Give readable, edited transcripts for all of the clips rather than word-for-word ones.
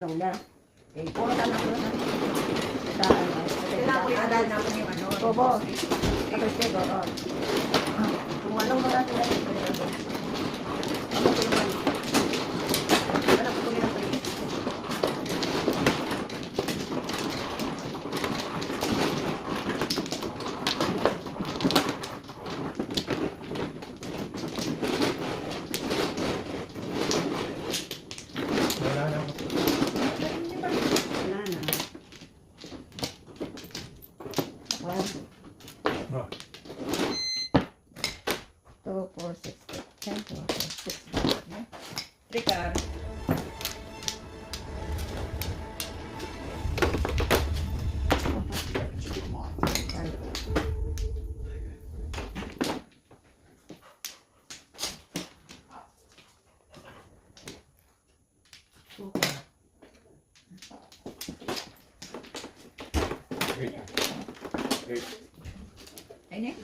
na. Okay, puro na lang na. Kailangan ko i-adal natin yung ano. Opo. Kapag oo. Kung anong mga sila dito. Ano ko naman? Anak ko nila pa yun. Oh. 2, 4, 6, 10, 12, 6. Ricard. Ay, ne?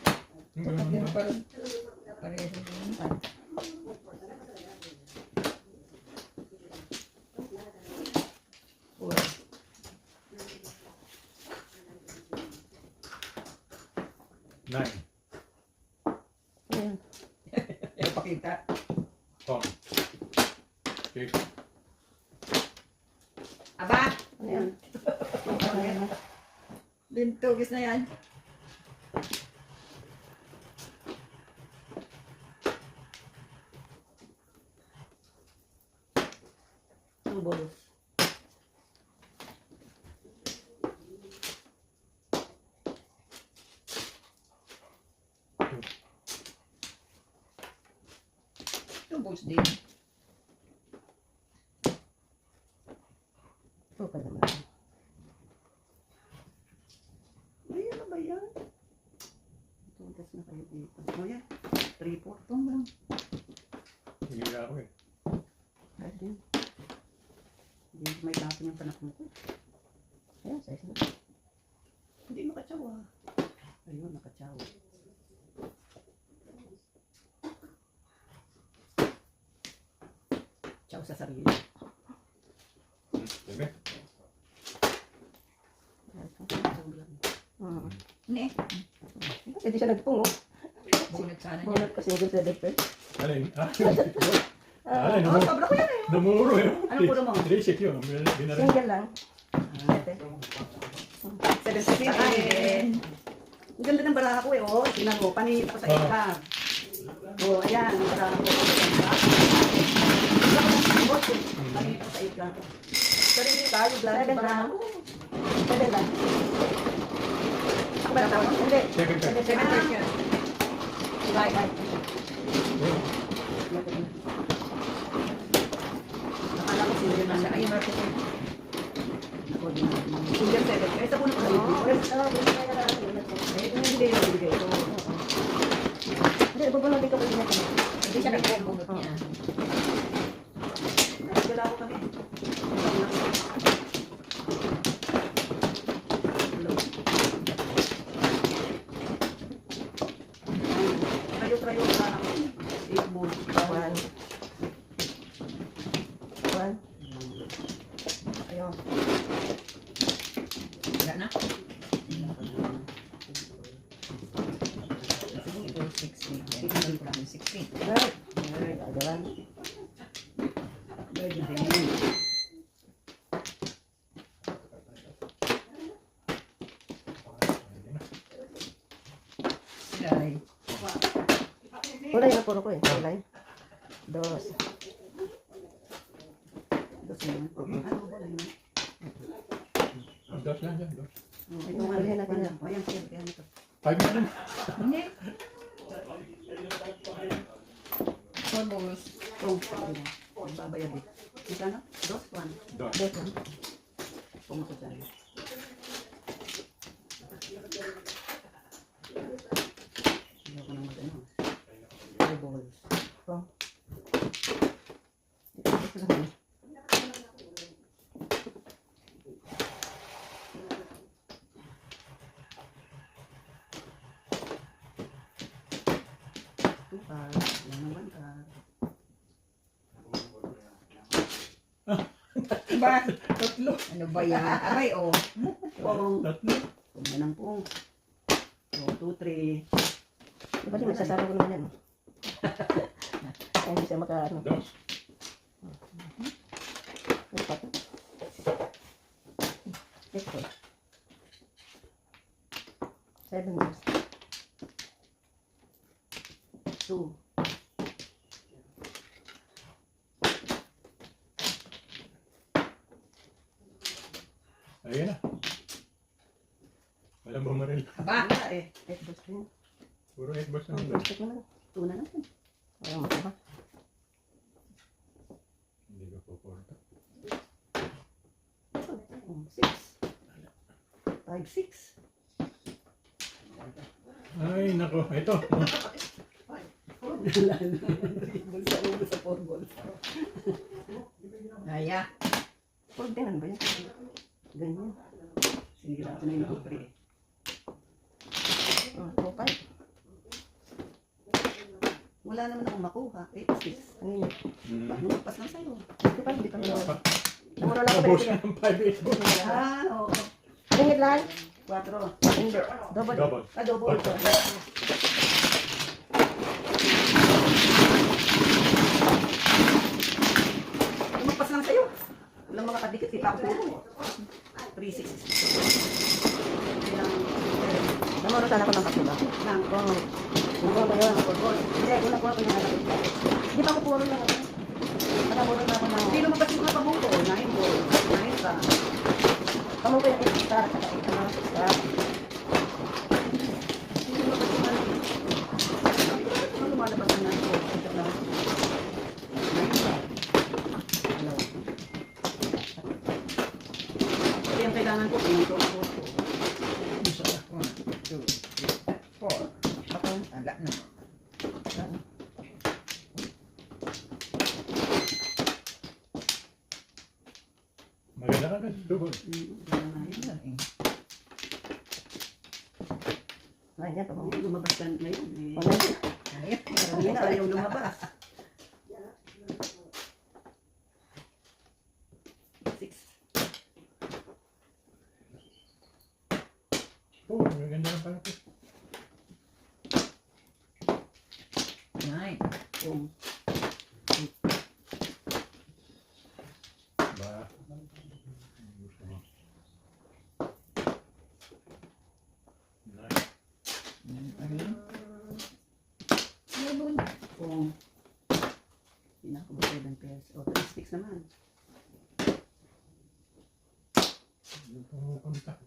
Parehas yun. Nine. Ayan. Pakita. Oh. Okay. Aba! Ayan. Ayan. Bintugis na yan. Ang bolos. Tubos din. Ito pa naman. Ay, ano ba yan? Tutas na kayo dito. O yan. 3, 4. Ito mo lang. Hindi ako eh. Kahit din. Hindi may tapon yung panakong ko. Ayan, size na. Hindi makatsawa. Ayun, nakatsawa. Tsaw sa sarili. Bebe. Ne? Hindi siya nagpungo. Bunot sana niya. Bunot kasi yung sa dagper. Alin? Ah, Alin? Oh, sobra ko yan eh. Namuro eh. Anong puro mo? Basic yun. Binarin. Single lang. Ate. 77. Ang ganda ng baraha ko eh, oh. Tingnan mo, panihit ako sa ika. Oh, ayan, ang baraha ko. Panihit ako sa ika. Pero hindi tayo, blank yung baraha ko. Pwede lang. Ako ba natawag? Hindi. Second time. Second verse yan. Bye, bye. Nakala ko single na siya. Ayun, Marco. Ako din. Single 7. Ay, sa puno ko sa Oo, libro. eh, hindi na ibigay ito. Hindi, bubunod din ka pa din natin. Hindi siya nagbubunot niya. Wala ako kami. Trayo-trayo ka ako. Ibon. One. Ayun. Wala na? Sige, 16. 16. Right. Right. Agalan. Good na rin. Silay. Kulay na puro ko eh. Kulay. Dos. Dos na yun. Ano ba na yun? Dos lang dyan. Dos. Yung alihan natin yan. Ayan, ayan ito. 5 na lang. Hindi. Four balls. Oh, babayad eh. Magkano? Dos? One. Dos. Dos lang. Kung ako dyan. Hindi ako nang mag-ano. Five balls. Oh. Ito lang. Yan naman ka. ba? Tatlo. Ano ba yan? Abay, oh. Pong. Tatlo. Pong na ng pong. 1, 2, 3. Di ba di magsasama ko naman yan? Kaya hindi siya maka, ano. Dos. Ano pa to? Ito. 7 years. 2. Ayan na. Walang bumaril. Aba, Wala eh. Xbox din. Puro Xbox na Ang lang. check naman. 2 na natin. Walang makuha. Hindi ko pupunta. 6. 5, 6. Ay, nako. Ito. Bulsa, bulsa, bulsa. Naya. Fold din, ano ba yan? Ganyan. Sinira ko na yung kupre. Okay. Wala naman akong makuha. 8, 6. Ano yun? Hmm. Lumagpas lang sa'yo. Di ba? Hindi pa naman. Namura lang ako Tapos pala. ng 5 Xbox. Ah, oo. Tingit lang. 4. Hindi. Double. Double. Double. Lumagpas lang sa'yo. Walang makakadikit kita ako sa'yo. 3, 6. Namura sana ako ng kapula. Lang. Kung kukuha ko yun. Hindi, kung nakuha ko yung anak ko. Di ba kukuha rin lang ako? Nakamura na ako ng... Hindi lumabas yung mga pabuto. 9 ball. 9 ka. Kamang ko yung star at saka ito na star. Hindi lumabas yung ano. Ano lumalabas ang 9 ball? Ito lang. 9 ka. Ano? Kasi ang kailangan ko, pinito ako. Gusto ako. 2, 3, 4. Ako, ala na. Maganda ka kasi. Double. Ayan eh. Ay, yan. Pamang. Hindi lumabas ka ngayon. Eh. Pamang. Ayan. Hindi na ayaw lumabas. 6. Oh, maganda na pala ito. 9. Oh. Ba. Gusto mo. Nice. Ayun. Ayun. Oh. Hindi na ako mag-7 pairs. O, 3 sticks naman. Hindi pumupunta.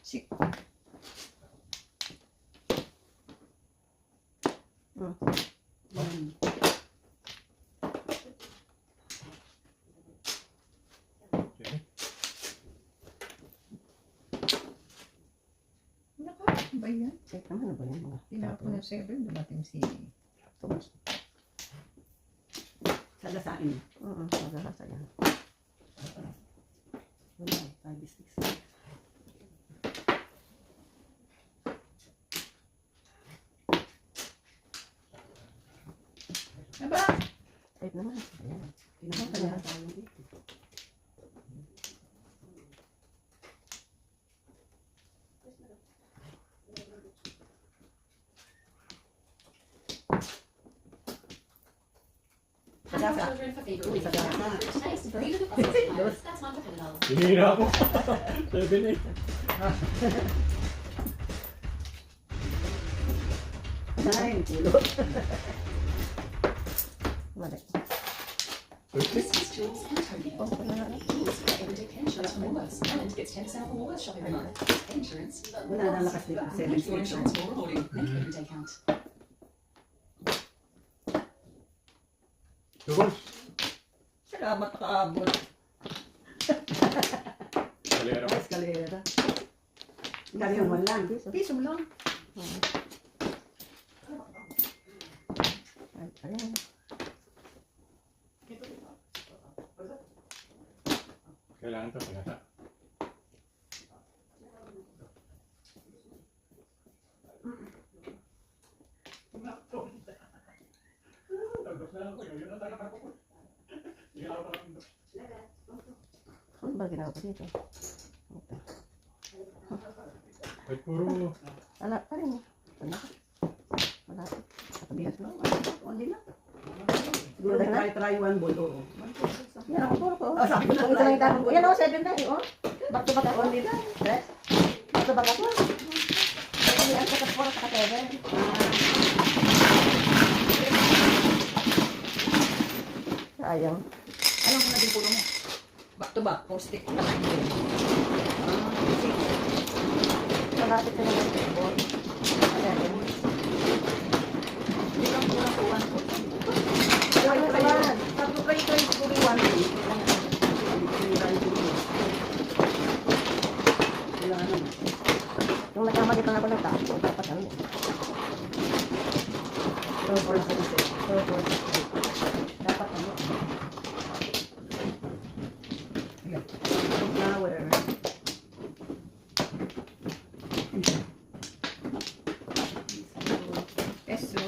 Six. Yan. Okay. Naka, ba yan? Check naman. Ano ba yan? Mga Tinapon na 7, dumating si Thomas. Salasain. Magalasa yan. Wala. 5 sticks. Aba, 5 naman. Ayan. Pinakakaya tayo dito. Sagasa. Uy, sagasa. Dos. Hinihira ako. 7 Nine. Pulot. Mali. 30. Oh, wala na. Wala na lakas dito. 7 sticks. Double. Salamat nakaabot. Kalera pa. Eskalera. Kaya mo lang. Piso lang. Ay, ayan. Kailangan to. Kailangan. Ano ba ginawa ko dito? Ito. Ba't puro... Wala pa rin. Wala. Wala. Katabihan mo. Only na. Siguro try one ball, oo. Yan ako puro ko. Oh, sabi ko na Ito lang itapon ko. Yan ako, 7 na eh. Oh. Back to back ako. Only na. Yes. Back to back ako. Ito yan sa kapura sa katebe. Sayang. Anong naging pulo mo? Back to back, or stick na lang yun? Malapit na naman yung ball. 7. Hindi lang pulang puwan ko. Ano ba yan? Sabi ko try siguro yung 1 day. Wala naman. Nung nagkamali pa nga ako ng taas, dapat ano. Dapat ano. Flower. Peso.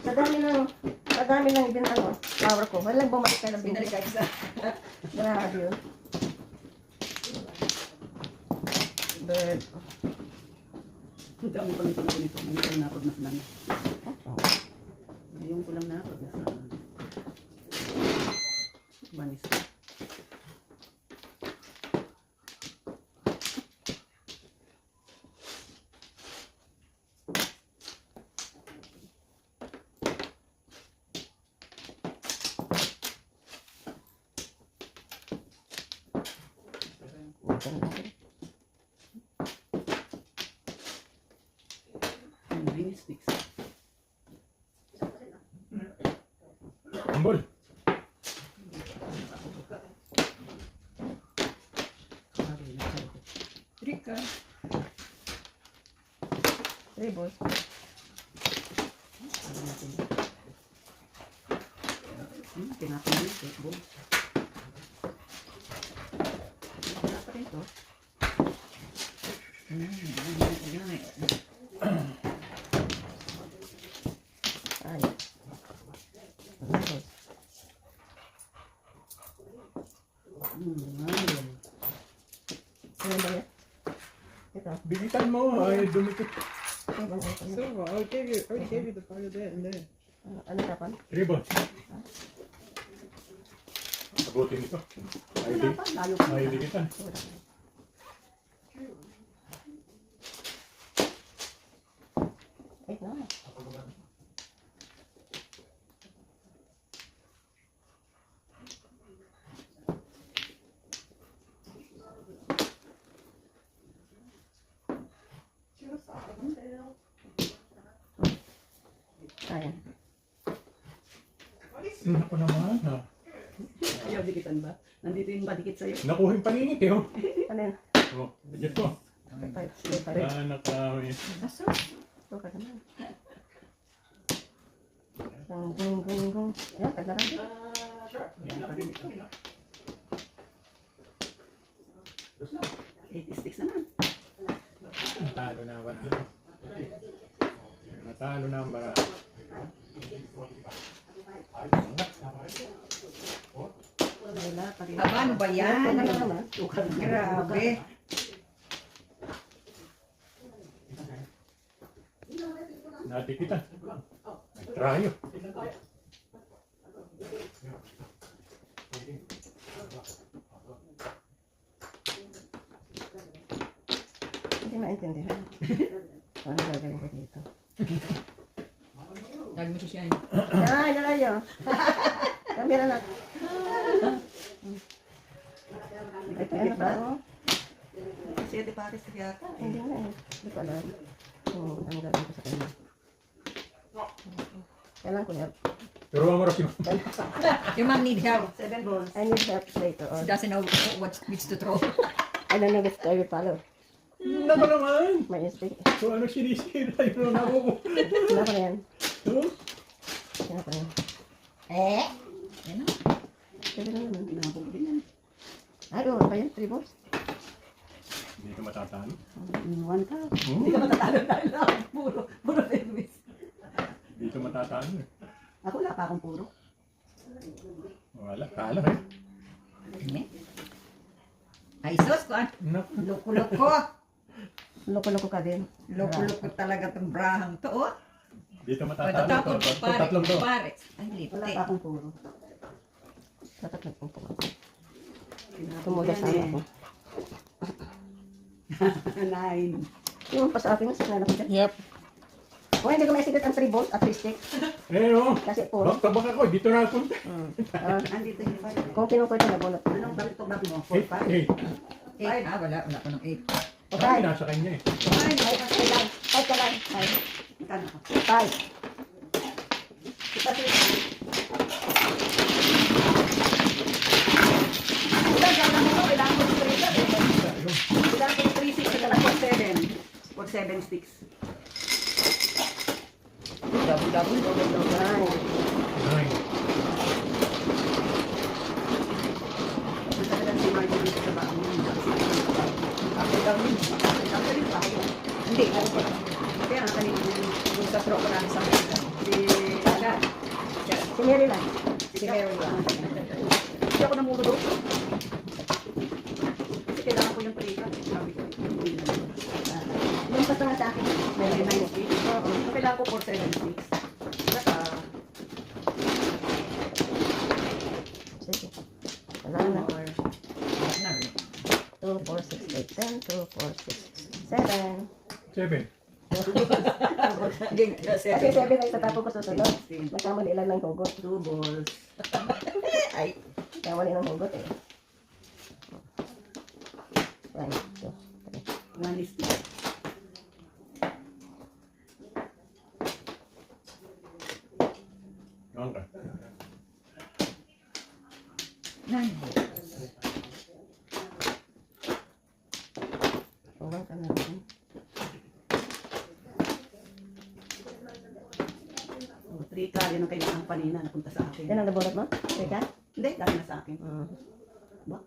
Sa dami ng ibin ano, flower ko. Walang bumalik ka ng Binalik ka isa. Grabe yun. Bird. Ang dami pa nito nito. Ngayon ko napag na lang. Ngayon ko lang napag na lang. Manis. Green sticks. Ambol. Trika. Ribos. Tinapin dito. Boom. Wala pa rin to. Ay. Ribos. Ano ba yan? Ito. Bigitan mo. Ay, dumikit. Ano ba ito? So, I already gave you the fire there and there. Ano tapan? Ribbon. Abutin ito. Layo pa. Ay, bigitan. Wait na. Ayan. Naku naman. Ha. Ayaw dikitan ba? Nandito yung badikit sa'yo. Nakuha yung paningit eh. Oh. Ano yun? Oh, budget ko. Anak namin. Ito ka naman. Gung, gung, gung, gung. Ayan, kaglarang. Sticks naman. Natalo na ba? Natalo na ang bara. Wala pa rin. Aba, ano ba yan? Ano naman? Grabe. Natikitan. Trayo. Hindi maintindihan. Ano gagawin ko dito? Lagi mo siya. Ay, nalayo. Kamera na. Ito, ano ba? Siete pares na yata. Hindi na eh. Hindi ko alam. Ang gagawin ko sa kanya. Kailan ko help. Pero ang maras yun. Your mom need help. 7 balls. I need help later She on. doesn't know which to throw. I don't know which I will follow. Naku naman. My instinct. So ano sinisira yun ang ako. Sino pa yan? Oh, Sino pa yan? Yan na. Pwede na naman. Pinapog din yan. Ano ba yan? 3 balls? Dito matatalo. Inuwan ka. Hmm? Hindi ka matatalo dahil lang. Puro Elvis. Dito matatalo eh. Ako wala pa akong puro. Wala, kala eh. Ay, sus ko. Naku. Loko-loko. Loko-loko ka din. Loko-loko talaga itong brahang to. Oh. Dito matatalo Pagkatapon to. ko pare. Tatlong to. Pare. Ay, Wala lipte. pa akong puro. Tataklag po po. Tumuda sa ako. 9. Yung pa sa akin, sa ko dyan. Yep. Kung hindi ko may secret ang 3 volts at 3 stick. Eh oh. Kasi puro. Tabak ako, dito na ako. Andito yung 5. Kung kinukuha ito na bunot. Anong bakit pag mo? 8, 4, 8. 5. 8. Ah, wala ko ng 8. Sabi nasa kanya eh. 5 ka lang. 5. Magkano ka? 5. Kita si... Kailangan ko yung 3 Kailangan ko yung 3 sticks. Kailangan ko 7. For 7 sticks. Double. 9. Masalagang si Margie dito sa bahay niya. Ako daw yun. Ako rin pa kayo. Hindi, ako pa. Kaya nga kanina yung sa truck ko namin sa Amerika. Si Aga. Si Mary lang. Si Mary lang. Hindi ako namulo doon. Kasi kailangan ko yung prika. Sabi ko. Yung basta nga sa akin. May May 9 sticks. So, kailangan ko 4, 7 sticks. Saka, Sige. Kailangan na. or, 2, 4, 6, 8, 10. 2, 4, 6, 7. 7. Kasi 7 ay tatapos ko susunod. Nagkamali lang ng hugot. 2 balls. Ay, Nagkamali ng hugot eh. 1, 2, 1 is 2. Noon ka. 9. Huwag ka na rin. Oh, 3 ka. Yan ang kailangan kanina. Napunta sa akin. Yan ang nabunot mo? Teka. Hindi, dahil na sa akin. Ba?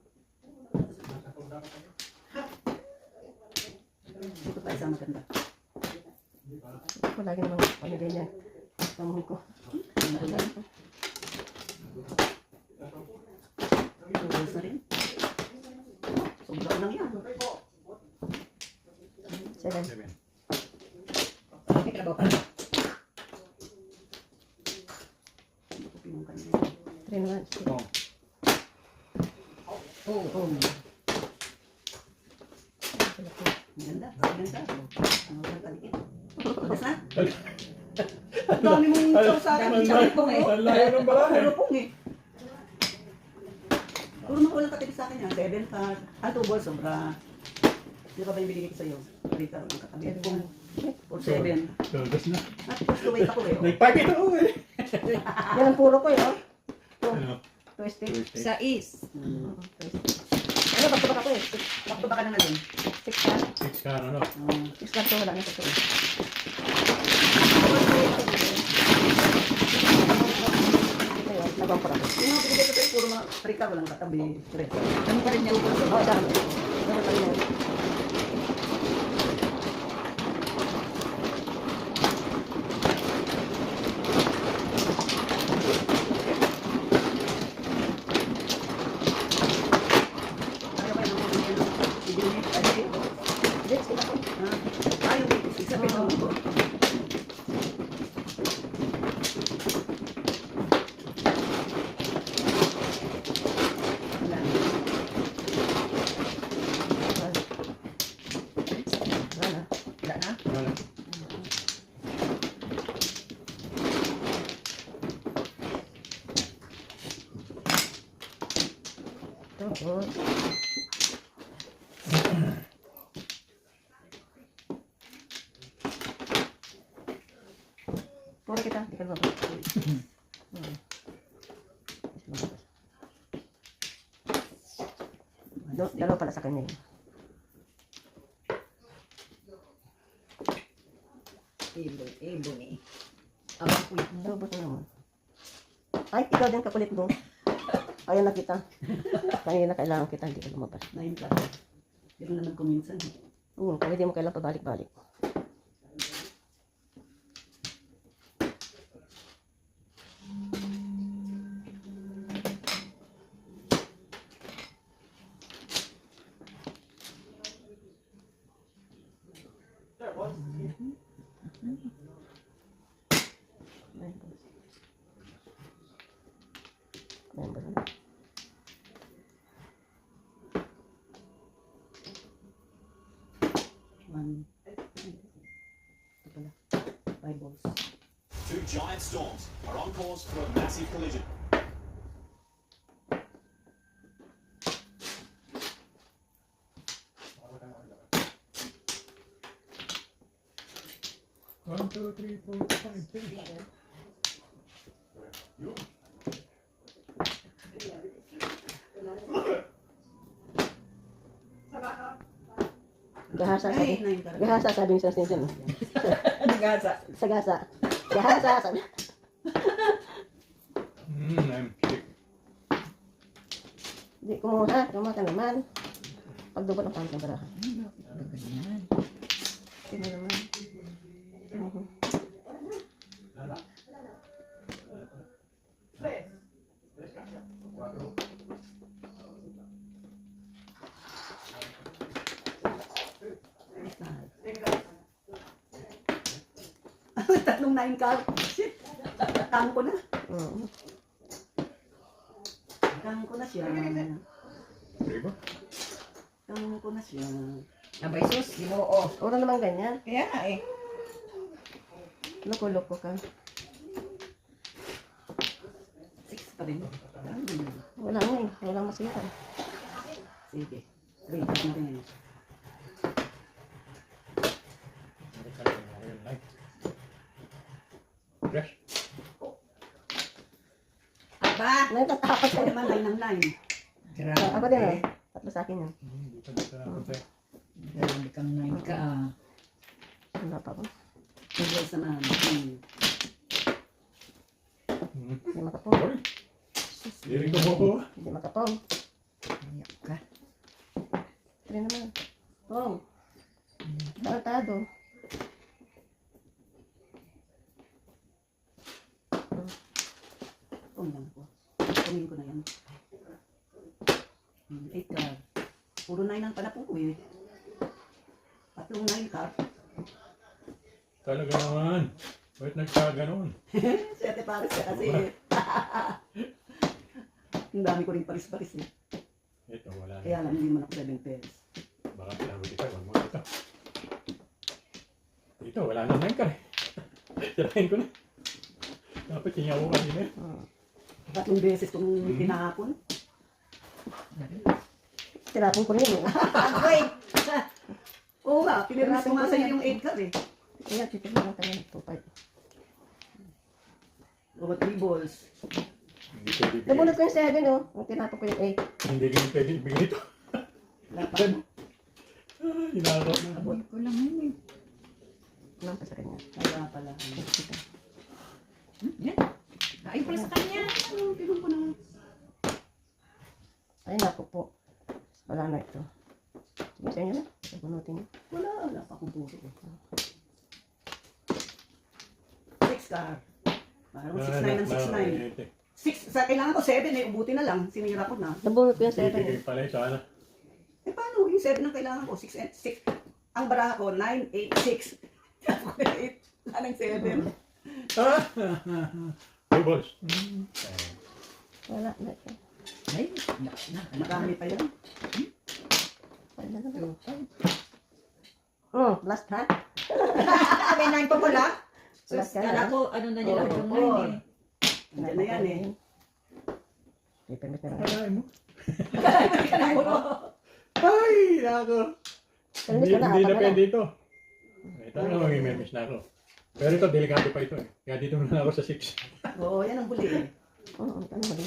Dito tayo sa maganda. Ako lagi namang pamilya niya. Pamahal ko. Tulos na rin. Sobrang lang yan. 7. 7. Okay, kalabaw pa. Kupin mo kanina. 3 naman. Oh. Oh, oh. Ang ganda. Ang ganda. Ang ganda talikit. Tapos na? Ang dami mong ito sa akin. Sabi ko eh. Ang layo ng balahe. Puro pong eh. Puro makulang katipid sa akin yan. 7 ka. 2 balls. Sobra. Hindi ka ba yung binigay ko sa'yo? Rita, ang katabi. Pong. Or 7. Tulgas na. At first to wait ako eh. Nagpagit ako eh. Yan ang puro ko eh. Oh. Ano? 2 stick. Sa is. Ano, back-to-back ako eh. Bakto ba ka na din? 6 ka. 6 ka ano? 6 ka. Wala na sa 2. Ito yun. Nagawang pura ko. Yung mga binigay ko sa'yo, puro mga rika. Walang katabi. Ano pa rin niya? Oo, dami. Dami pa rin yan. Ano ba yung ibinigay? Yes, sila ko. Ayaw, isapin mo. Wala. Wala na. Wala na? Wala. Oo. Puro kita, di ka lumabas. Dalawa pala sa kanya. Ibon eh. Abang kuya. Lubos mo naman. Ay, ikaw din kakulit mo. Ayaw na kita. Kanina kailangan kita, hindi ka lumabas. 9 ka. Ganun naman ko minsan. Kaya di mo kailan pabalik-balik. One. Ito pala. 5 balls. Two giant storms are on course for a massive collision. One, two, three, four, five, six. Gahasa Ay, sabi. 9 ka. Gahasa sabi ni Sir Stinson. Nagasa. Sagasa. Gahasa sabi. I'm sick. Di kumuha. Kumuha ka naman. Pagdubot ang pangit ng baraha. Ganyan. Sino naman? Tatlong 9 ka. Shit. Kamo ko na. Kamo ko na siya. Three ba? Kamo ko na siya. Abay sus, ginoo. Wala naman ganyan. Kaya nga eh. Loko-loko ka. 6 pa rin. Wala nga eh. Wala masitan. Sige. 3 na rin. Yes. Aba! Nagtatakas Ako ka. naman 9 ng 9. Grabe. Ako din ah. Tatlo sa akin yan. Dito na punta. Grabe kang 9 ka ah. Wala pa ako. Yes naman. Hindi makapong. Sorry. Hindi ko mo ko. Hindi makapong. Iyak ka. Try naman. Pong. Tarantado. Kung lang ko. Kunin ko na yan. 8 ka. Puro 9 ang panapong ko eh. Tatlong 9 ka. Talaga naman. Bakit nagkaganon? Siyete pares ka kasi. Ang dami ko rin paris-paris eh. Ito, wala na. Kaya lang hindi naman ako 7 pairs. Baka sinabi kita, wag mo ito. Dito, wala na nang ka eh. Sirahin ko na. Dapat sinyaw ko kanina eh. Tatlong beses kong tinahapon. Tinapon ko rin eh. Wait! Oo nga, pinirmis ko nga sa'yo yung 8 ka eh. Ayan, chicken na lang tayo. 2-5. O 3 balls. Hindi pwede bigay. Nabunod ko yung 7 oh. Ang tinapon ko yung 8. Hindi ganyan pwede ibigay ito. Wala pa. Hinako. Abot ko lang yun eh. Naman pa sa kanya. Wala pala. Yan. Kain pala sa kanya. Ano, tigong ko na. Ay, naku po. Wala na ito. Sige sa inyo na. Nabunutin niyo. Wala pa akong puro. 6 ka. Parang 6-9 ng 6-9. 6, sa kailangan ko 7 eh, ubuti na lang. Sinira ko na. Nabunod ko yung 7 Ibigay eh. pala sana. Eh paano? Yung 7 ang kailangan ko. 6 and 6. Ang baraha ko, 9, 8, 6. Ako na 8. Wala ng 7. Two balls. Wala na ito. Ay, na. Marami pa yan. Wala na naman. 2, 5. Last ha? May 9 pa pala. Last ka Kala na. ko, ano na nila Oo, yung oo. 9 eh. Nandiyan na yan eh. Okay, permit na lang. Kalahin mo. Puro. Ay, nako. Permit Hindi ka na. hindi Ata na ka pwede na. ito. Ito na mag-miss na ako. Pero ito, delikado pa ito eh. Kaya dito na ako sa 6. Oo, yan ang huli eh. Oo, ano mali.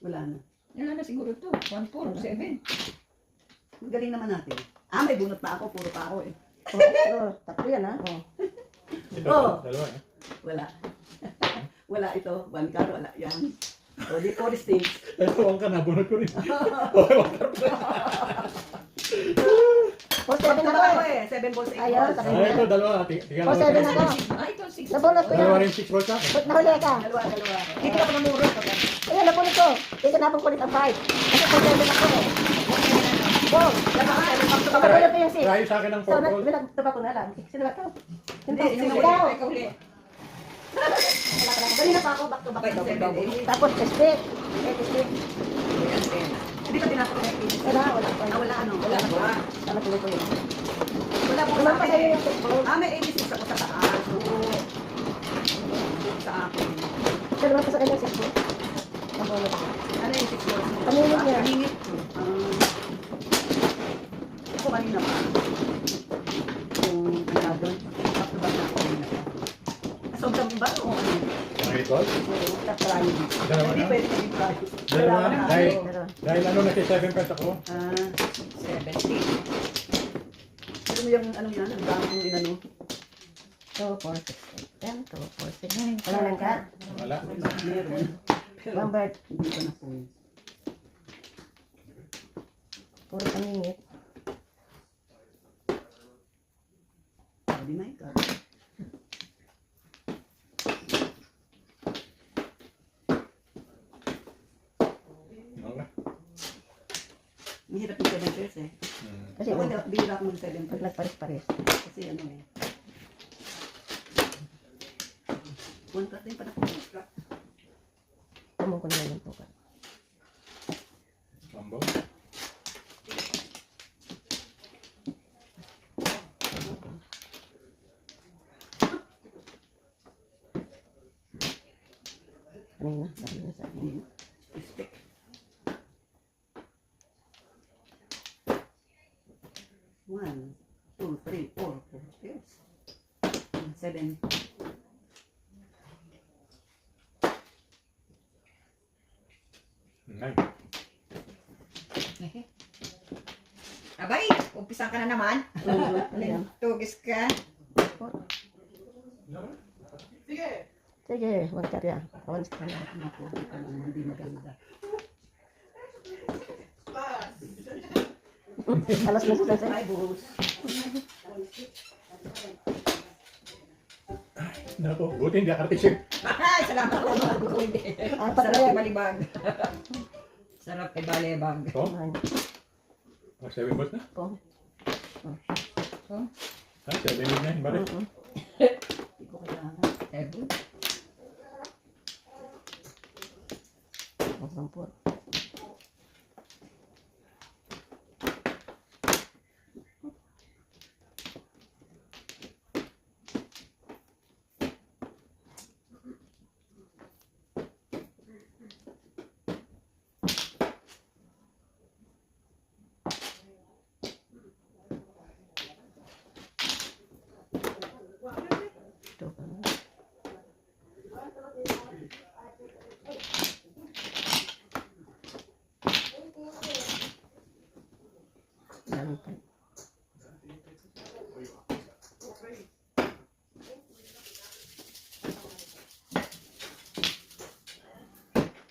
Wala na. Wala na siguro to. 1, 4, 7. Ang galing naman natin. Ah, may bunot pa ako. Puro pa ako eh. Oo, tatlo yan ha. Oo. Ito, Oh. dalawa eh. Wala. Wala ito. 1 card, wala. Yan. O, di 4 stakes. Ito, ang ka, nabunod ko rin. Okay, 1 card. 7 Tabak ako ako eh. eh. 7 balls, 8 Ayaw, balls. sabi Ah, ito, dalawa. Tingnan O, mo. 7 ako. Ay, ito, 6. Nabunot ko Dalawa yan. rin 6 rolls sa akin. Ba't nahuli ka? Dalawa. Hindi ka namurot. Ayun, napunit ko. Hindi ka napunit ang 5. Kasi kung 7 ako eh. Wow. Napunit ko yung 6. Try sa akin ng So, 4 rolls. nagtaba ko na lang. Sino ba ito? Hindi, sino Ikaw. ikaw uli. Kanina pa ako, back to back. Double, double. Tapos, stick. Stick. Hindi ka tinapos na yung Wala, wala pa. wala ano. Wala pa. Tama tuloy ko yun. Wala po Wala sa pa akin sa'yo eh. yung 6 balls. Ah, may 86 ako sa taas. Oo. Sa akin. Pero wala pa sa kanya 6 balls. Napunit ko. Ano yung 6 balls? Kanina niya. Kaningit. Ako kanina pa. Yung ano doon. Up to back na ako kanina pa. Sobrang ba? O ano? Okay, tol. Tatry. Dalawa Hindi na. pwede maging try. Dalawa na. Dahil, Pero, dahil ano, nasi 7 cards ako. 70. Ano mo yung ano yan? Ang dami kong inano. 2, 4, 6, 8, 10, 2, 4, 6. Wala lang ka? Wala. Meron. One bird. Hindi ko na po. Puro kaningit. Sabi na ikaw. Okay. Mahirap yung 7 pairs eh. Kasi Ako hindi, bihira ako mag 7 pag pairs. nagpares-pares. Kasi ano eh. One cut din pala ko. Tumong ko na yung tukat. Mambo. Kanina, sabi niya sa akin. Stick. One, two, three, four pairs. 7. Nine. Abay, umpisa ka na naman. Ayan. Tugis ka. Sige, magkarya. Awan sa kanya. Ako, hindi maganda. Alas na sa Ay, buhos. Naku, buti hindi artist. Ay, salamat po. Apat na Sarap yan. ibalibag. Sarap ibalibag. Ito? Oh, 7 balls na? Po. Ah, 7 na yun. Balik. Hindi ko kailangan. Seven. Ang sampur. Ito pa na. Dami pa.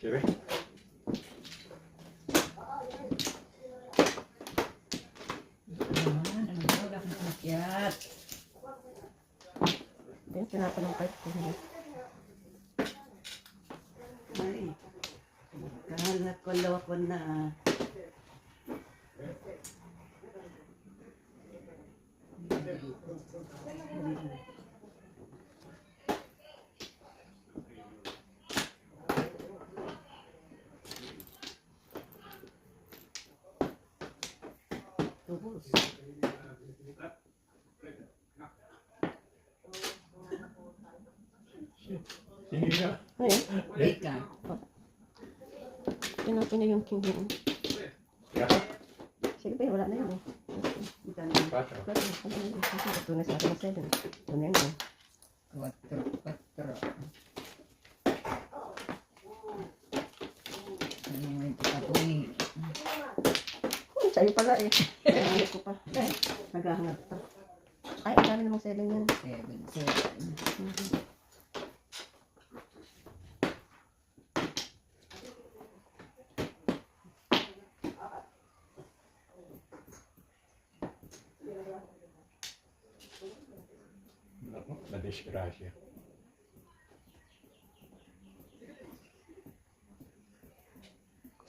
Kiri. Wala kang kumakyat. Then, tinatanong pa ito. Ay, kalak ko na. Tubos. Hindi na. Ano yan? Wait ka. Tinapon niya yung king yun. Kaya, Sige pa, wala na yun eh. Ito na. 4. Wala na. Ito na sa akin na 7. Ito na yun eh. Quatro, quatro. Ano mo ito katungi? Sa'yo pala eh. Ay, ko pa. Naghahanap pa. Ay, ang dami namang 7 yan. Seven, seven. Ako, na-disgrasya.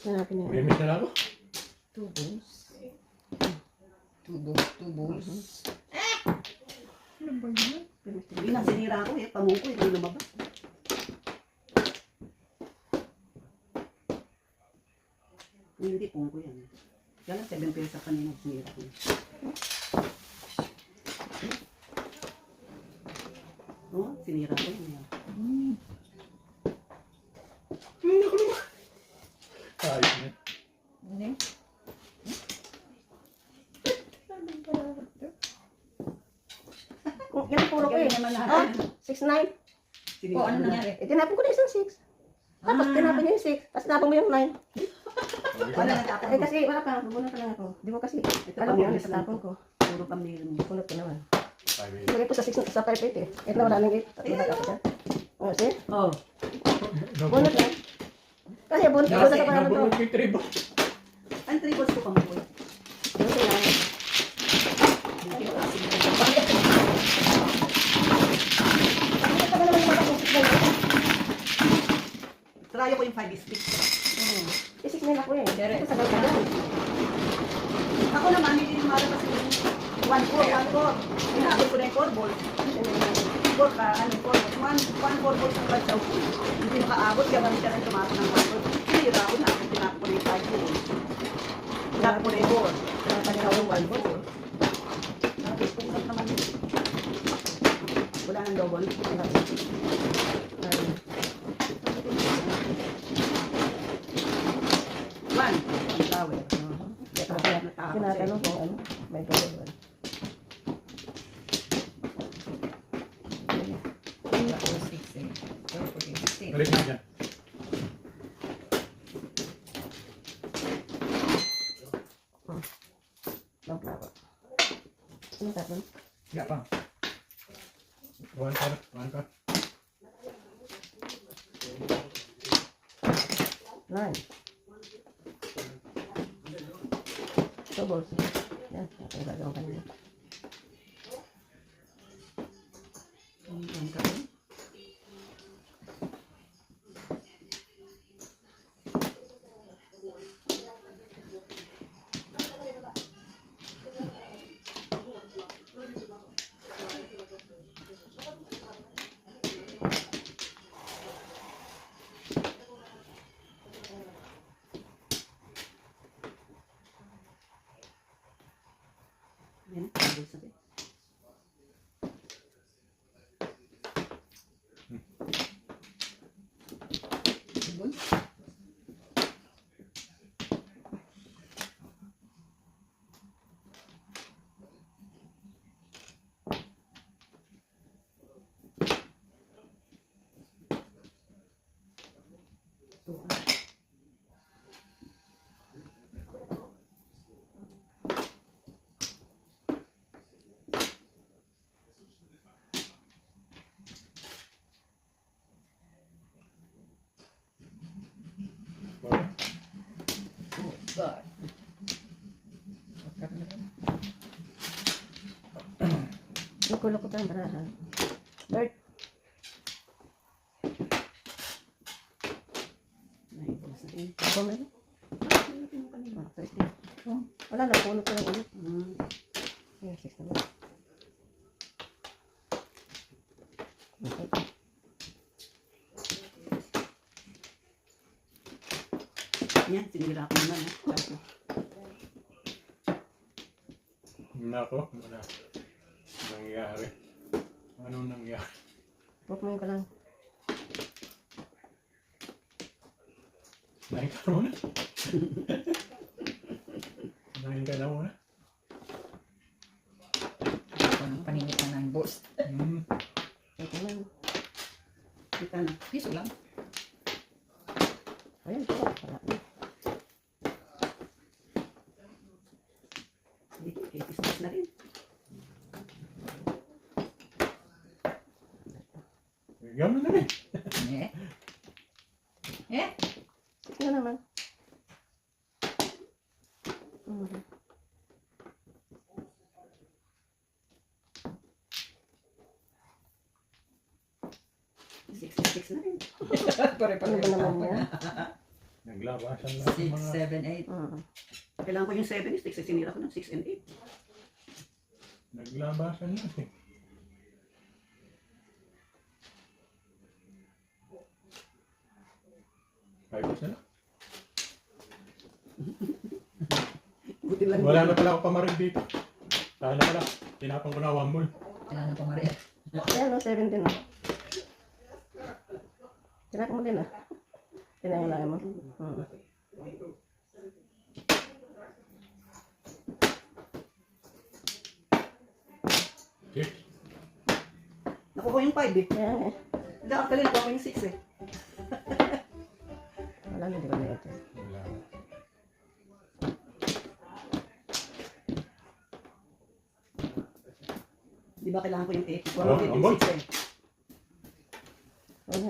Hanapin niya. May-miss na lang ako. Two balls. Two balls. Ano ba yun? Hindi na, sinira ko eh. Pamuko, hindi lumabas. Hindi, pungko yan. Kaya lang, 7 pesos kanina, sinira ko. Oo, sinira ko yun. Ayos na. Ano yun? Yan puro ko eh. Kaya naman Ah, natin. 6-9. Sinira O, ano ko na. nangyari? Eh, tinapon ko na isang 6. Tapos tinapon niya yung 6. Tapos tinapon mo yung 9. Wala nagtapon Eh ko. kasi wala pa. Bubunot pa lang ako. Di mo kasi Ito alam mo pa, yung ito sa tapon ko. Puro pamilya mo. Bunot ko naman. 5-8. Ilagay ko sa 6 sa 5-8 eh. Ito na wala nang 8. At wala ako dyan. O, see? Oh, Bunot lang. Kasi bunot ko sa pangalan to. Nabunod yung tribo. ang triples ko pamuko. Bunot ko lang. Hindi ko kasi. Bakit ka ba naman yung mata ko? 6-9 ako? Try ko yung 5 sticks. Eh, 6-9 ako eh. Ito sa ganda yan. Ako naman, hindi lumalabas yung 1-4. Inabot ko na yung 4 balls. 4 ka, ano, 4 balls. 1-4 balls ang badsaw ko. Hindi nakaabot, kaya kami siya rin tumapo ng 1 balls. Sinira ko na, tinapos ko na yung 5 balls. Tinapos ko na yung 4. Nakapagin ako yung 1 ball. Tapos kung saan naman yun. Wala nang double. One. Ang tawag. Ito kaya tinatanong kung ano. May gawin ba? Balik na dyan. Ano tapon? Wala pa. One ka. 9. Ito balls. Yan. Ang gagawin kanina. Ang tawag. Yan, double sabi. God. Yung kulok ko tayo barahan. Bert. Nine balls na rin. Ako meron? Ah, 13. Oh, wala na. Kulok ko lang ulit. Yan, 6 na lang. Okay. Yan, sinira ko naman. Tapos, Nako, wala. Nangyari. Anong nangyari? Huwag mo ka lang. Nahin ka muna. Nahin ka na muna. Paningit na ng boss. Ito lang. kita na. Piso lang. Ayan, ito. Wala. Dito, itis na rin. Bigyan mo na rin. Eh? Eh? 6 na naman. 6 na rin. Ano ba naman yan? Naglabasan lang 6, ang mga... 7, 8. Kailangan ko yung 7 sticks, eh, sinira ko ng 6 and 8. Naglabasan lang eh. Ayos na lang. Buti lang. Wala na pala ako pamarig dito. Sana pala, tinapang ko na 1 mul. Kailangan pa Maria. Ayan, no, 7 din. Tinak mo din, ah. Tinanglaan mo. Six. Nakuha ko yung 5 eh. Ayan, eh. Hindi, actually nakuha ko yung 6 eh. Wala na, di ba na ito? Wala. Di ba kailangan ko yung 8? Nakuha Oh, ko yung ambot. 6 eh. Wala,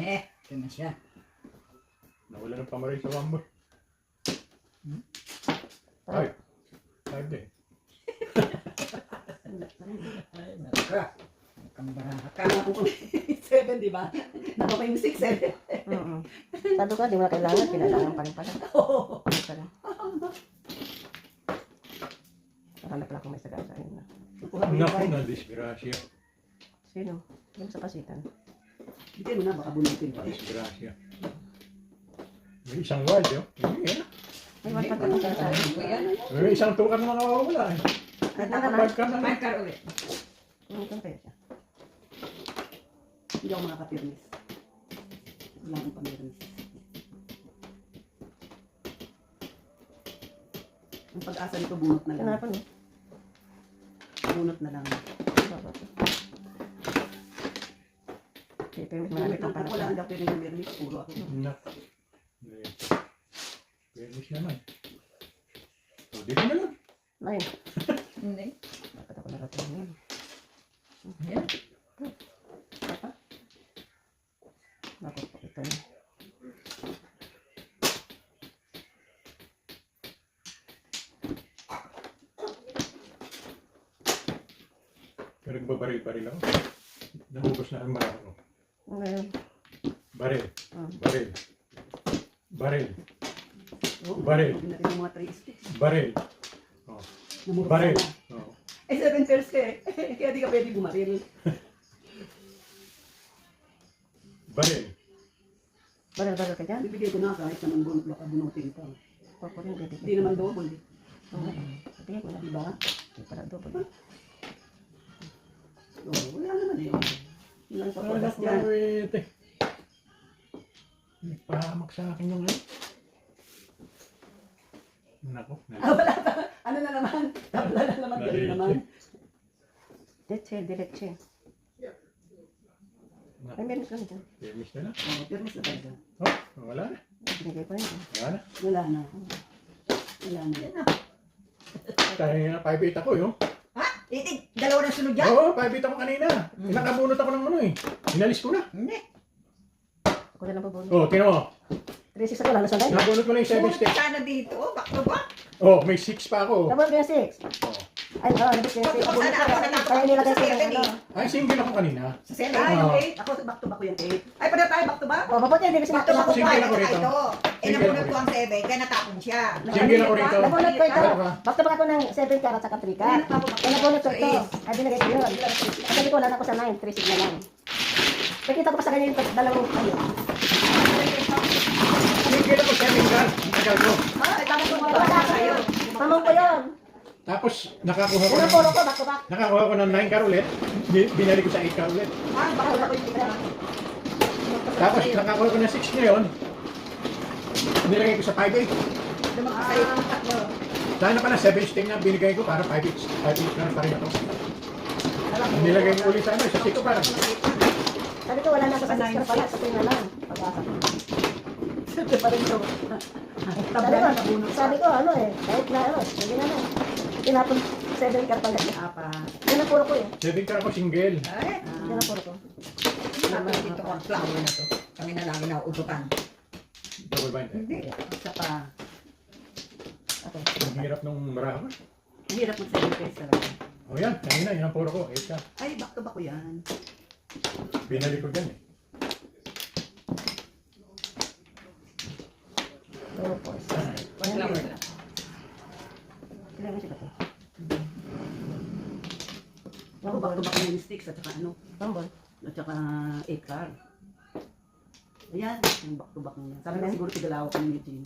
eh. Ito na siya. Nawala ng pamarig sa 1 mul. 5. 5 din. Naka. Kambaraha ka. Kailangan ko yung 7, di ba? Nakuha ko yung 6 eh. Sabi ko, di mo na kailangan, kailangan pa rin pala. Oo. Ito lang. Nahanap pala kung may sagaan sa inyo. Nakuha ko yung Naku, 5. na-disgrasya. Sino? Yung sa pasitan. Hindi mo na, baka bunutin ko. Disgrasya. May isang wild, yun. Hindi, May one pa ka sa May isang tukar na nakawawala eh. Ano na Nakabag naman? ka na. 5 car ulit. Ito pa siya. Hindi ako makakapirmis. Wala akong pamirmis. Ang pag-asa nito, bunot na lang. Tinapon, eh. Bunot na lang. Okay, pero marami Bunot pang lang. Ako lang, pala. hindi ako pinimirmis. Puro ako. Naku. Permis naman. So, dito na lang. Nine. Hindi. Dapat ako narating yun. Yan. Papa? Naku, ito na. Pero nagbabaril-baril ako. Nahubos na ang marami ko. Ngayon. Baril. Ah. Baril. Baril. Oo. Baril. Hindi natin yung mga 3 sticks. Baril. Oh. Namurot Baril. na. Oh. Eh, 7 pairs ka eh. Kaya di ka pwede bumaril. Baril. Bagal-bagal ka dyan? Bibigay ko na kahit naman baka bunutin ka. Ako rin, bibigyan. Hindi naman double eh. Oo. Bibigyan ko na. Diba? Hindi pala double. Oo, wala naman eh. Ilang pa Wala pagas ko dyan. wait eh. Nagpahamak sa akin yung ano. Naku. Ano na naman? Tabla na naman. Ganun naman. Diretche, diretche. Naku. Ay, meron kami dyan. Permis na lang. Oo, permis na tayo. Oh, wala na. Binigay ko rin. Wala na. Wala na. Wala na. Kaya nga 5-8 ako yun. Ha? Itig. Dalawa na sunod yan? Oo, 5-8 ako kanina. Nakabunot ako ng ano eh. Inalis ko na. Hindi. Ako na lang babunod. Oh, tinan mo. 3-6 ako, lalo sa line. Nabunot ko na yung 7 Sunod steps. sana dito. Back to back. Oh, may 6 pa ako. Nabunod ko yung 6. Oh. Ay, oo, nabunod ko yung 6. Ba't sana ako natapos Kaya nilagay ko sa yung 7 ano. eh. Ay, single ako kanina. Sa 7. Ah, yung Oo. 8. Ako back to back ko yung 8. Ay, pareho tayo back to back. Oh, mabuti, hindi kasi Back to back ko Single pa. ako rito. Ito. Eh, Single napunod ako ko ang 7. Kaya natapon siya. Single ako rito. Nabunod ko ito. Ano ka? Back to back ako ng 7 car at saka 3 car. Kaya nabunod ko ito. Ay, binigay ko yun. At sabi ko, wala na ako sa 9. 3-6 na lang. Nakita ko pa sa kanya yung dalawang ano. Single ako 7 car. Ang tagal ko. Ah, ay, tapos ko Wala wala ako. sa'yo. Tamang ko yun. Tapos, nakakuha ko Unang ng... puro ko, back to back. Nakakuha ko ng 9 car ulit. Binalik ko sa 8 car ulit. Ah, back to back ko yung 8. Tapos, nakakuha ko ng 6 ngayon. Nilagay ko sa 5-8. Lumag ka sa'yo. Sana pala 7 sting na binigay ko para 5-8 na pa rin ako. Nilagay ko ulit sa ano, sa 6 para. Sabi ko, wala na ako sa 6 car pala. Sa 3 na lang. Pag-asa ko. Siyempre pa rin ito. Sabi ko, ano eh. Kahit na ano. Hindi na lang. Tinapon 7 car pala. Apa. Yan ang puro ko eh. 7 car ako single. Ay. Yan ang puro ko. Tapos dito ko ang flower na to. Kami na lagi na utukan. Double bind. Hindi. Isa pa. Okay. Ang hirap nung marami. Ang hirap mag 7 pairs talaga. O yan, kanina, yan ang puro ko. 8 ka. Ay, back to back ko yan. Binalik ko dyan eh. 4, 4, 6. Pag-flower lang. Kailangan siya ba ito? Ako back-to-back na yung sticks at saka ano, Tambol. at saka 8 car. Ayan, yung back-to-back na yan. Sabi ko siguro tigalaw ko ni Eugene.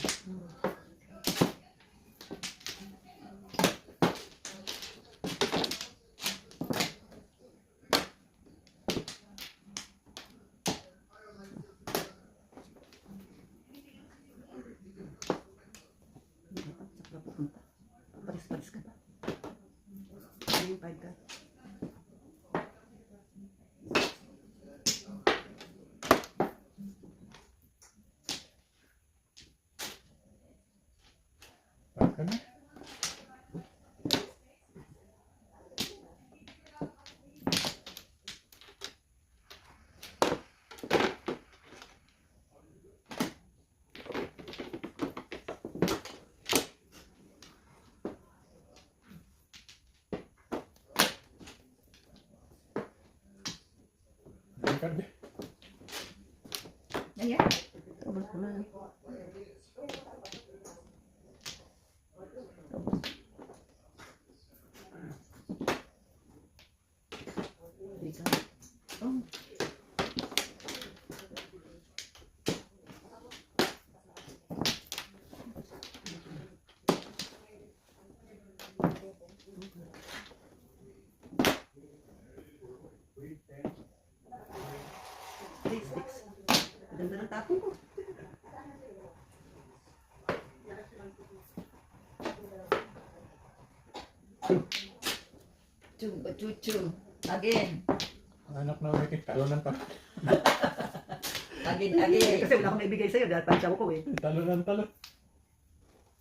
Saan ka pupunta? Paris-paris ka ba? Ano yung 5 car? Baka na. Ang karde. Ayan. Tambol ko na. Ika. Oh. Three sticks. Ganda ng tapon ko. Chuchu. Again. Anak na may talunan pa. Again, Eh, again. kasi wala akong naibigay sa'yo dahil pansyaw ko eh. Talunan talo.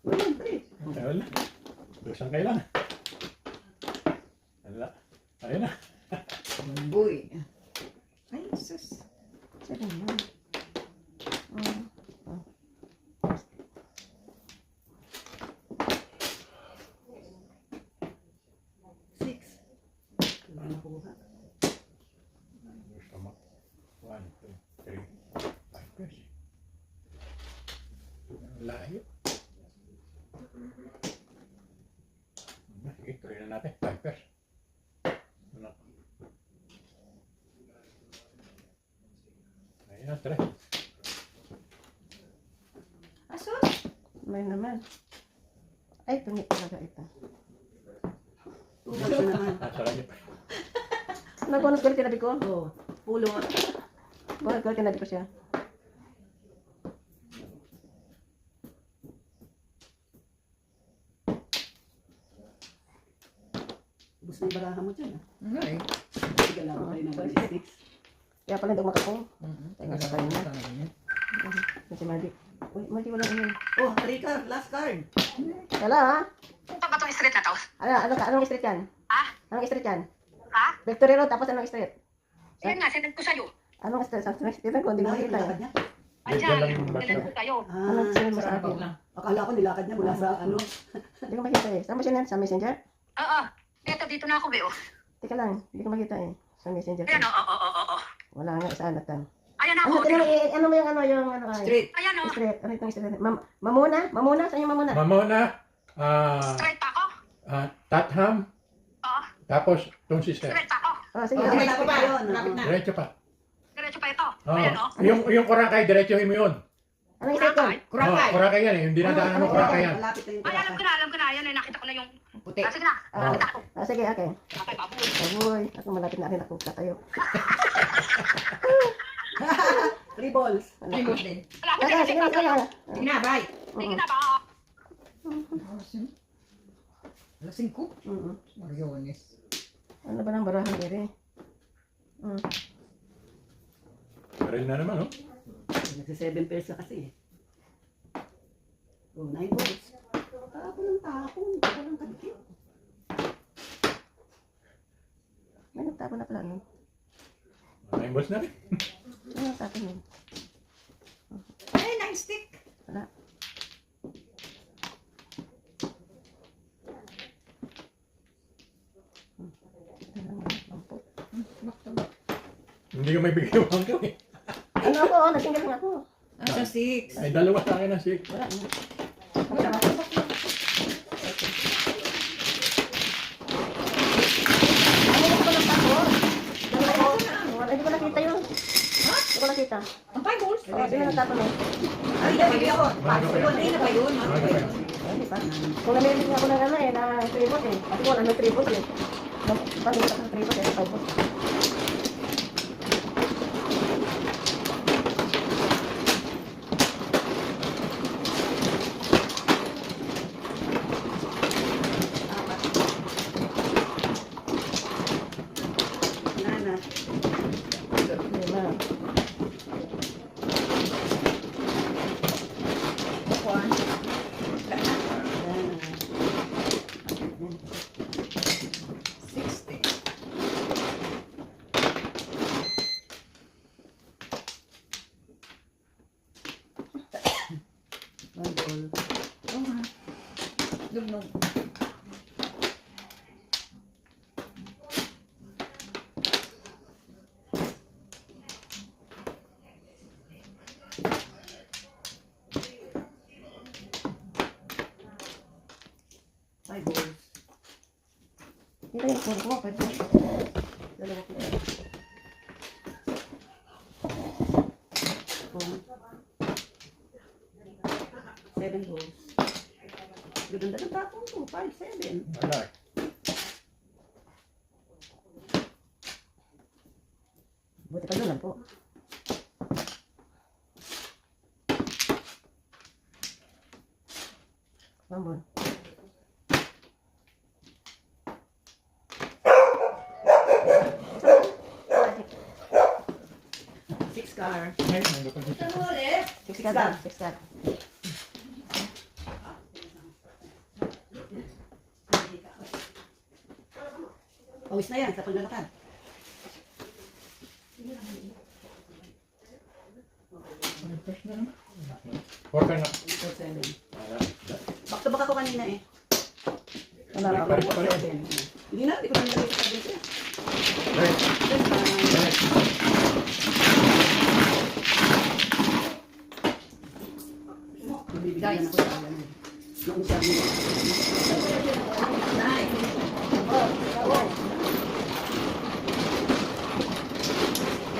Wala, pre. Wala. Dosang kailangan. Wala. Ayun na. Boy. Ay, sus. 7 lang. Oh. Six. Wala na nakuha. Gusto mo. 1, 2, 3, 5 years. Layo. Sige, tuloy na natin. 5 years. Ano? Ayun na, try. Asus. May naman. Ay, tungit talaga ito. Tubag na naman. Sarap niya pa. Nagkunod ko tinabi ko. Oo. Pulo. Kunod ko tinabi ko siya. Ubus na yung baraha mo dyan. Ay. Tigalaw ko kayo ng 1 Kaya pala hindi ako makako. Teka, sa kanya. Kasi Madi. Uy, Madi wala yun. Oh, 3 card. Last card. Wala ha? Ito ba itong street na to? Anong street yan? Ha? Anong street yan? Ha? Victory Road, tapos anong street? Ayun nga, sinend ko sa'yo. Anong street? Sa street ko, hindi ko Layo yung makita. lakad niya. Andyan, lang yung sinend ko basta. sa'yo. Anong Ah, sinend mo sa Sarap akin? lang. akala ko nilakad niya mula sa ano. Hindi ko makita eh. Saan mo siya yan? Sa messenger? Oo. Ito, dito na ako, Beo. Teka lang, hindi ko makita eh. Sa messenger. Ayan, oo. Wala nga, saan natan. Ayan Ano, ako. ano mo yung ay? Straight. Ayan, o. Street. Ano itong street? Mamuna? Mamuna? Saan yung mamuna? Mamona, Straight pa ako. Tatham, Oo. tapos itong sister. Straight pa ako. Oh, sige. Oh, Okay. malapit pa. Yun, Malapit na. Diretso pa. Diretso pa ito. Oh, Ayan, o. yung Korakay, diretsohin mo yun. Anong street yun? Kurakay. Korakay yan eh. Yung dinadaanan mo, Korakay yan. Malapit na yung Ay, alam Korakay. ko na. Ayan, nakita ko na yung... Puti. Sige na. Ah. Nakita ko. Sige, okay. Okay, baboy. Agoy, ako malapit na rin ako katayo. 3 balls. Ay, mo din. Wala ko Sige, sige, sige. Sige na, bye. Sige na ba? Lasing ko. Mm-mm. Mariones. Ano ba ng barahan diri? Baril na naman, oh. Nagsi 7 pairs na kasi eh. Oh, 9 balls. Tapon ng tapon. Tapon ng kadikit. May nagtapon na pala, no? 9 balls na rin. Ano nagtapon yun? Ay, nice stick. Wala. Hindi ko may bigay yung hanggang eh. Ano ako? Nagsinggaling ako. Nasa 6. Ay, dalawa sa akin na 6. Wala na. Wala. Ano ko ng passport? Wala, hindi ko nakita yun. Ha? Hindi ko nakita. Ang 5 balls? Oo, hindi mo nagtaton eh. Ay, hindi ako. Hindi na ba yun? Ano ba yun? Hindi pa. Kung namimili ako ng ano eh, na tripod eh. Kasi kung ano tripod eh. Palipat ng tripod eh, 5 balls. Nana. Lima. One. Yan. 60. One ball. Oo nga. Lugnog. Five balls. Dito yung phone ko, pwede. Dalawa ko. Phone. 7 balls. Ganda ng tapon ko. 5, 7. Wala eh. Buti pa yun lang po. One ball. Six car. Ay, nandun pa dito. Six card. Six card. Pawis na yan sa paglalakad. First na naman. 4 ka na. 4, 7. Wala. Back to back ako kanina eh. Wala na. Pares pa rin. 7. Hindi na, hindi ko na nilagay sa tabi ko. Right. Right. Mabibigyan ako sa alam. Noong sabi niya.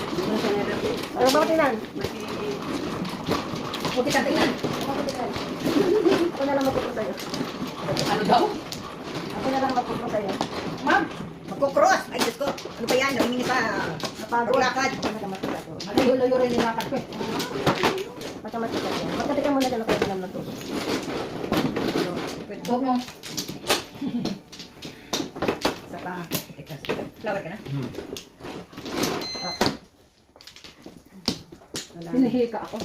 Hindi ko na siya nilagay. Ano ba tingnan? Buti ka tingnan. Ano ba tingnan? Ako na lang magpupro sa'yo. Ano daw? Ako na lang magpupro sa'yo. Ma'am, magkukross. Ay, Diyos ko. Ano ba yan? Namingin pa. Napagod. Lakad. Magkamatika ko. Malayo-layo rin nilakad ko eh. Magkamatika ko. Magkamatika muna dyan ako yung pinam na to. Huwag mo. Sa pa. Flower ka na? Hmm. Wala. Hinihika ako.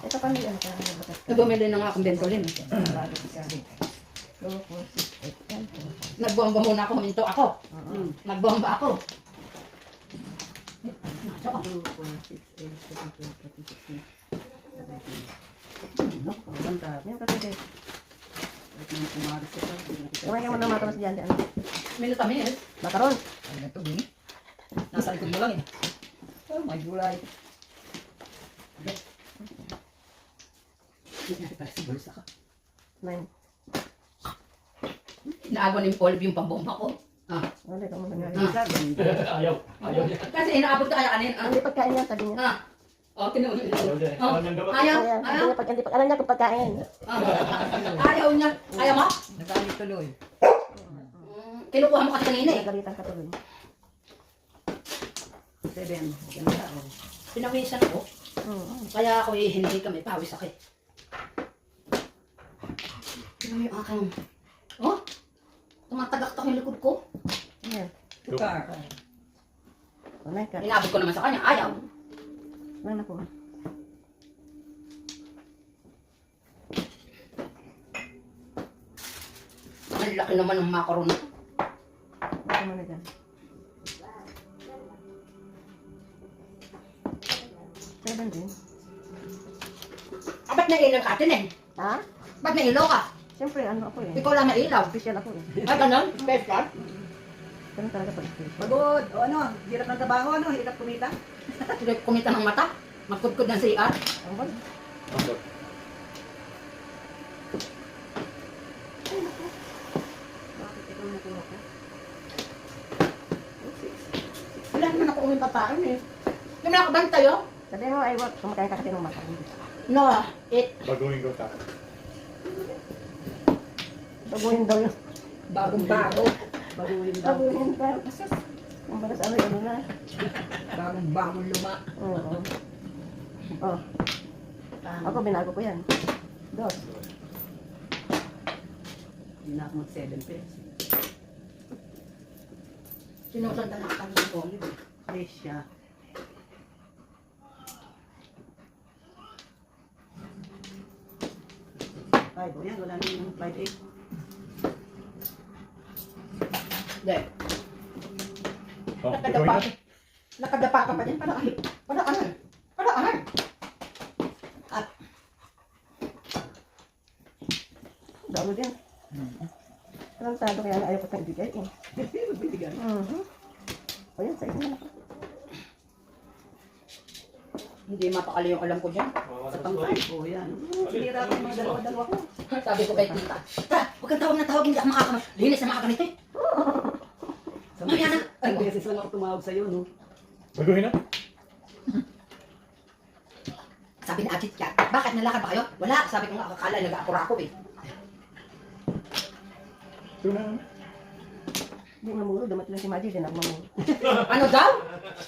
Ito pa hindi ano ka. Bumili na nga akong Ventolin. Nagbomba muna ako, huminto ako. Nagbomba ako. 2, 4, 6, 8, 7, 8, 9, 10, 11, 12. Maganda. Yan kasi din. At mga pumaris ito. Kumain ka muna ng matamas dyan. Ano? Minuta minutes. Makaroon. Ano na ito, Bini? Nasa likod mo lang eh. Oh, may gulay. Para sa bulsa ka. 9. Inaagaw ni Olive yung pambomba ko. Wala ka muna nga. Ayaw. Ayaw niya. Kasi inaabot ka kaya kanina. Hindi pagkain yan, sabi niya. Tinuwi. Ayaw niya. Oh, Ayaw niya. ayaw, Kaya, ayaw. alam niya kung pagkain. Ayaw niya. Ayaw mo? Nagalit tuloy. Kinukuha mo kasi kanina eh. Nagalitan ka tuloy. 7. Ganda. Oh. Pinawisan ako. Kaya ako hindi kami pawis ako eh. Tingnan mo yung aking... Oh! Tumatagak-tak yung likod ko. Yan. Tukar. Wala ka. Inabot ko naman sa kanya. Ayaw. Wala na po. Ang laki naman ng macaron. Wala ka muna dyan. 7 din. Ba't nailaw ka atin eh? Ha? Ba't nailaw ka? Siyempre, ano ako eh. Ikaw lang nailaw. Official ako eh. Ay, ganun? Special? Ganun talaga pag official. Pagod. O ano, hirap ng trabaho, ano? Hirap kumita. Kumita ng mata. Magkudkod ng CR. Ang bal. Ambot. Bakit ikaw nakuha ka? Wala naman ako uming papain eh. Hindi mo nakabantay oh. Sabi mo, ay wag, kumakain ka kasi ng mata. No, it. Baguhin ko ta. Baguhin daw yun. Bagong-bago. Baguhin daw. Baguhin daw. Kung baga sa ano na. Bagong-bagong luma. Oo. Oh, ako binago ko yan. Dos. Hindi na ako mag-7 pesos. Sinusanda na kami ko. Fresh siya. Five, o yan, wala na yung 5-8. Hindi. Oh, Nakadapa. baguhin natin. Nakadapa ka pa din. Paraan. Paraan. Bago din. Parang tado kaya na ayaw ko tayong ibigay eh. Bibigyan. O yan, sa isang anak. Hindi mapakali yung alam ko dyan. Sa pang-5, o yan. Sinira ko yung mga dalawa-dalawa ko. Sabi ko kay tita, huwag kang tawag na tawag, hindi ako makakalinis na mga ganito eh. Mamaya na. Ay, Ang beses lang ako tumawag sa'yo, no? Baguhin natin. sabi ni Ajit yan, bakit nalakad ba kayo? Wala, sabi ko nga, akala nag-aapura ako eh. Ito na. Hindi mamuro, damat lang si Maji, din ako mamuro. Ano daw?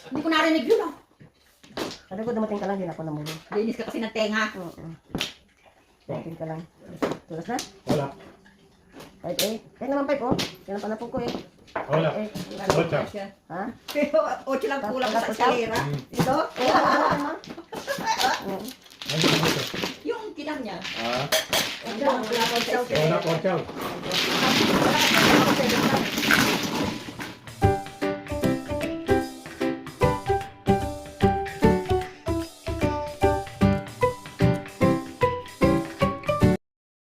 Hindi ko narinig yun ah. Sabi ko, dumating ka lang, din ako namuro. Linis ka kasi ng tenga. Dumating ka lang. Tulas na? Wala. 5-8. Kahit naman 5 oh. Yan ang panapog ko eh. Wala. 5-8. Wala. Ha? Pero 8 lang kulang sa eskalera. Ito? Ano ito? Yung kinam niya. Ah, Wala akong wala ko, chow. Wala